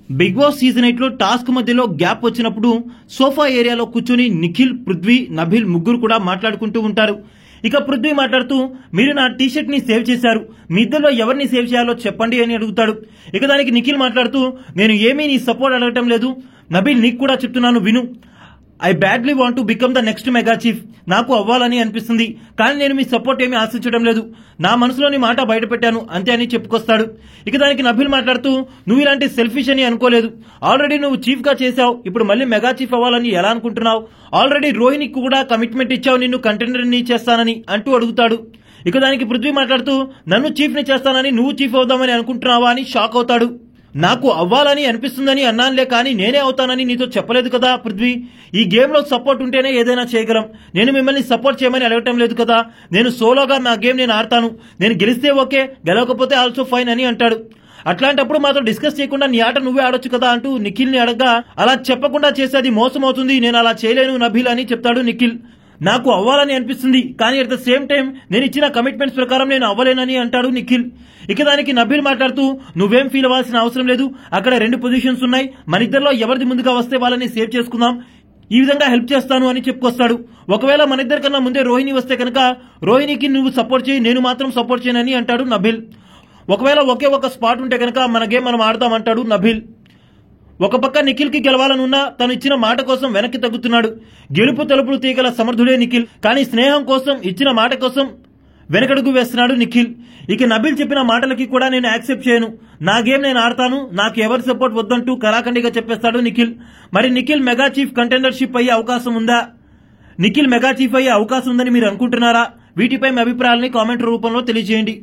Big boss season 8 లో task మధ్యలో gap వచ్చినప్పుడు సోఫా ఏరియాలో కూర్చొని నిఖిల్, పృథ్వీ, నబిల్ ముగ్గురు కూడా మాట్లాడుకుంటూ ఉంటారు. ఇక పృథ్వీ మాట్లాడుతూ, మీరు నా టీషర్ట్ ని సేవ్ చేశారు, మీ ఇద్దరిలో ఎవరిని సేవ్ చేయాలో చెప్పండి అని అడుగుతాడు. ఇక దానికి నిఖిల్ మాట్లాడుతూ, నేను ఏమీ నీ సపోర్ట్ అడగటం లేదు నబిల్, నీకు కూడా చెప్తున్నాను విను. I badly want to become the next mega chief. నాకు అవ్వాలని అనిపిస్తుంది, కానీ నేను మీ సపోర్ట్ ఏమీ ఆశించడం లేదు. నా మనసులోని మాట బయట పెట్టాను అంతే అని చెప్పుకొస్తాడు. ఇక దానికి నబిల్ మాట్లాడుతూ, నువ్వు ఇలాంటి సెల్ఫిష్ అని అనుకోలేదు. ఆల్రెడీ నువ్వు చీఫ్ గా చేశావు, ఇప్పుడు మళ్ళీ మెగా చీఫ్ అవ్వాలని ఎలా అనుకుంటున్నావు? ఆల్రెడీ రోహిణికి కూడా కమిట్మెంట్ ఇచ్చావు నిన్ను కంటెండర్ ని చేస్తానని అంటూ అడుగుతాడు. ఇక దానికి పృథ్వీ మాట్లాడుతూ, నన్ను చీఫ్ ని చేస్తానని నువ్వు చీఫ్ అవుదామని అనుకుంటున్నావా అని షాక్ అవుతాడు. నాకు అవ్వాలని అనిపిస్తుందని అన్నానులే, కానీ నేనే అవుతానని నీతో చెప్పలేదు కదా పృథ్వీ. ఈ గేమ్ లో సపోర్ట్ ఉంటేనే ఏదైనా చేయగలం. నేను మిమ్మల్ని సపోర్ట్ చేయమని అడగటం లేదు కదా. నేను సోలోగా నా గేమ్ నేను ఆడతాను. నేను గెలిస్తే ఓకే, గెలవకపోతే ఆల్సో ఫైన్ అని అంటాడు. అట్లాంటప్పుడు మాతో డిస్కస్ చేయకుండా నీ ఆట నువ్వే ఆడొచ్చు కదా అంటూ నిఖిల్ ని అడగగా, అలా చెప్పకుండా చేసేది మోసం అవుతుంది, నేను అలా చేయలేను నబిల్ అని చెప్తాడు నిఖిల్. నాకు అవ్వాలని అనిపిస్తుంది, కానీ అట్ ద సేమ్ టైం నేను ఇచ్చిన కమిట్మెంట్స్ ప్రకారం నేను అవ్వలేనని అంటాడు నిఖిల్. ఇక దానికి నబిల్ మాట్లాడుతూ, నువ్వేం ఫీల్ అవ్వాల్సిన అవసరం లేదు, అక్కడ 2 పొజిషన్స్ ఉన్నాయి, మన ఇద్దరిలో ఎవరిది ముందుగా వస్తే వాళ్ళని సేవ్ చేసుకుందాం, ఈ విధంగా హెల్ప్ చేస్తాను అని చెప్పుకొస్తాడు. ఒకవేళ మన ఇద్దరికన్నా ముందే రోహిణి వస్తే కనుక రోహిణికి నువ్వు సపోర్ట్ చేయి, నేను మాత్రం సపోర్ట్ చేయనని అంటాడు నబిల్. ఒకవేళ ఒకే ఒక స్పాట్ ఉంటే కనుక మన గేమ్ మనం ఆడతామంటాడు నబిల్. ఒక పక్క నిఖిల్ కి గెలవాలనున్నా తను ఇచ్చిన మాట కోసం వెనక్కి తగ్గుతున్నాడు. గెలుపు తలుపులు తీగల సమర్థుడే నిఖిల్, కానీ స్నేహం కోసం, ఇచ్చిన మాట కోసం వెనకడుగు వేస్తున్నాడు నిఖిల్. ఇక నబిల్ చెప్పిన మాటలకి కూడా నేను యాక్సెప్ట్ చేయను, నా గేమ్ నేను ఆడతాను, నాకు ఎవరి సపోర్ట్ వద్దంటూ కరాఖండిగా చెప్పేస్తాడు నిఖిల్. మరి నిఖిల్ మెగా చీఫ్ కంటెండర్షిప్ అయ్యే అవకాశం ఉందా? నిఖిల్ మెగా చీఫ్ అయ్యే అవకాశం ఉందని మీరు అనుకుంటున్నారా? వీటిపై మీ అభిప్రాయాలని కామెంట్ రూపంలో తెలియజేయండి.